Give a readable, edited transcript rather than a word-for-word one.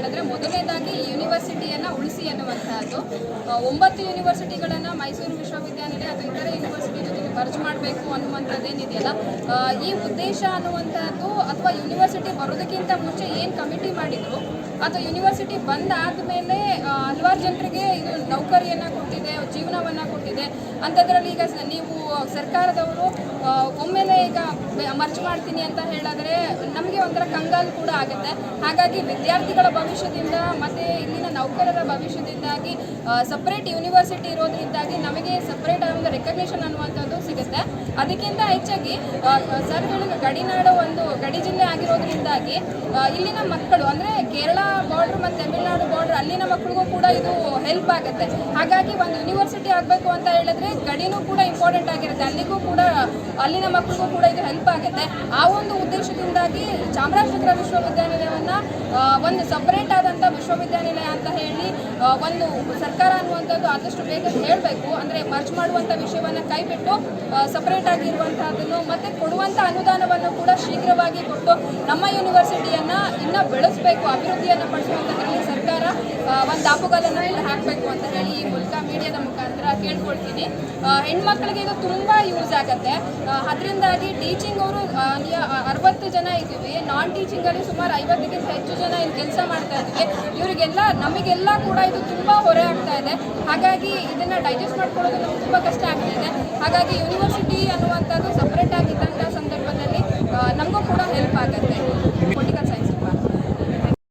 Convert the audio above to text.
ಹೇಳಿದ್ರೆ ಮೊದಲನೇದಾಗಿ ಯೂನಿವರ್ಸಿಟಿಯನ್ನು ಉಳಿಸಿ ಅನ್ನುವಂತಹದ್ದು. 9 ಯೂನಿವರ್ಸಿಟಿಗಳನ್ನು ಮೈಸೂರು ವಿಶ್ವವಿದ್ಯಾನಿಲಯ ಅಥವಾ ಇತರೆ ಯೂನಿವರ್ಸಿಟಿ ಜೊತೆಗೆ ಮರ್ಜ್ ಮಾಡಬೇಕು ಅನ್ನುವಂಥದ್ದೇನಿದೆಯಲ್ಲ, ಈ ಉದ್ದೇಶ ಅನ್ನುವಂಥದ್ದು ಅಥವಾ ಯೂನಿವರ್ಸಿಟಿ ಬರೋದಕ್ಕಿಂತ ಮುಂಚೆ ಏನು ಕಮಿಟಿ ಮಾಡಿದ್ರು ಅಥವಾ ಯೂನಿವರ್ಸಿಟಿ ಬಂದಾದ ಮೇಲೆ ಹಲವಾರು ಜನರಿಗೆ ಇದು ನೌಕರಿಯನ್ನು ಕೊಟ್ಟಿದೆ, ಜೀವನವನ್ನು ಕೊಟ್ಟಿದೆ. ಅಂಥದ್ರಲ್ಲಿ ಈಗ ನೀವು ಸರ್ಕಾರದವರು ಒಮ್ಮೆಲೆ ಈಗ ಮರ್ಜ್ ಮಾಡ್ತೀನಿ ಅಂತ ಹೇಳಿದ್ರೆ ನಮಗೆ ಒಂಥರ ಕಂಗಾಲು ಕೂಡ ಆಗುತ್ತೆ. ಹಾಗಾಗಿ ವಿದ್ಯಾರ್ಥಿಗಳ ಭವಿಷ್ಯದಿಂದ ಮತ್ತು ಇಲ್ಲಿನ ನೌಕರರ ಭವಿಷ್ಯದಿಂದಾಗಿ ಸಪ್ರೇಟ್ ಯೂನಿವರ್ಸಿಟಿ ಇರೋದ್ರಿಂದಾಗಿ ನಮಗೆ ಸಪ್ರೇಟ್ ಒಂದು ರೆಕಗ್ನಿಷನ್ ಅನ್ನುವಂಥದ್ದು ಸಿಗುತ್ತೆ. ಅದಕ್ಕಿಂತ ಹೆಚ್ಚಾಗಿ ಸರ್ ಹೇಳಿದ ಗಡಿನಾಡು ಒಂದು ಗಡಿ ಜಿಲ್ಲೆ ಆಗಿರೋದ್ರಿಂದಾಗಿ ಇಲ್ಲಿನ ಮಕ್ಕಳು ಅಂದರೆ ಕೇರಳ ಬಾರ್ಡ್ರ್ ಮತ್ತು ತಮಿಳುನಾಡು ಬಾರ್ಡ್ರ್ ಅಲ್ಲಿನ ಮಕ್ಕಳಿಗೂ ಕೂಡ ಇದು ಹೆಲ್ಪ್ ಆಗುತ್ತೆ. ಹಾಗಾಗಿ ಒಂದು ಯೂನಿವರ್ಸಿಟಿ ಆಗಬೇಕು ಅಂತ ಹೇಳಿದ್ರೆ ಗಡಿನೂ ಕೂಡ ಇಂಪಾರ್ಟೆಂಟ್ ಆಗಿರುತ್ತೆ, ಅಲ್ಲಿಗೂ ಕೂಡ ಅಲ್ಲಿನ ಮಕ್ಕಳಿಗೂ ಕೂಡ ಇದು ಹೆಲ್ಪ್ ಆಗುತ್ತೆ. ಆ ಒಂದು ಉದ್ದೇಶದಿಂದಾಗಿ ಚಾಮರಾಜನಗರ ವಿಶ್ವವಿದ್ಯಾನಿಲಯವನ್ನು ಒಂದು ಸಪ್ರೇಟ್ ಆದಂಥ ವಿಶ್ವವಿದ್ಯಾನಿಲಯ ಅಂತ ಹೇಳಿ ಒಂದು ಸರ್ಕಾರ ಅನ್ನುವಂಥದ್ದು ಆದಷ್ಟು ಬೇಗ ಹೇಳಬೇಕು. ಅಂದರೆ ಮರ್ಜ್ ಮಾಡುವಂಥ ವಿಷಯವನ್ನು ಕೈಬಿಟ್ಟು ಸಪ್ರೇಟ್ ಆಗಿರುವಂಥದ್ದನ್ನು ಮತ್ತು ಕೊಡುವಂಥ ಅನುದಾನವನ್ನು ಕೂಡ ಶೀಘ್ರವಾಗಿ ಕೊಟ್ಟು ನಮ್ಮ ಯೂನಿವರ್ಸಿಟಿಯನ್ನು ಇನ್ನೂ ಬೆಳೆಸಬೇಕು, ಅಭಿವೃದ್ಧಿಯನ್ನು ಪಡಿಸುವಂಥದ್ರಲ್ಲಿ ಸರ್ಕಾರ ಒಂದು ದಾಪುಗಾಲನ್ನು ಕೂಡ ಹಾಕಬೇಕು ಅಂತ ಹೇಳಿ ಈ ಮೂಲಕ ಮೀಡಿಯಾದ ಮುಖಾಂತರ ಕೇಳ್ಕೊಳ್ತೀನಿ. ಹೆಣ್ಮಕ್ಳಿಗೆ ಇದು ತುಂಬ ಯೂಸ್ ಆಗುತ್ತೆ. ಅದರಿಂದಾಗಿ ಟೀಚಿಂಗ್ ಅವರು 60 ಜನ ಇದ್ದೀವಿ, ನಾನ್ ಟೀಚಿಂಗಲ್ಲಿ ಸುಮಾರು 50ಕ್ಕಿಂತ ಹೆಚ್ಚು ಜನ ಇಲ್ಲಿ ಕೆಲಸ ಮಾಡ್ತಾ ಇದ್ದೀವಿ. ಇವರಿಗೆಲ್ಲ ನಮಗೆಲ್ಲ ಕೂಡ ಇದು ತುಂಬ ಹೊರೆ ಆಗ್ತಾ ಇದೆ. ಹಾಗಾಗಿ ಇದನ್ನು ಡೈಜೆಸ್ಟ್ ಮಾಡ್ಕೊಳ್ಳೋದು ನಮ್ಗೆ ತುಂಬ ಕಷ್ಟ ಆಗ್ತಾಯಿದೆ. ಹಾಗಾಗಿ ಯೂನಿವರ್ಸಿಟಿ ಅನ್ನುವಂಥದ್ದು ಸಪ್ರೇಟ್ ಆಗಿದ್ದಂಥ ಸಂದರ್ಭದಲ್ಲಿ ನಮಗೂ ಕೂಡ ಹೆಲ್ಪ್ ಆಗುತ್ತೆ.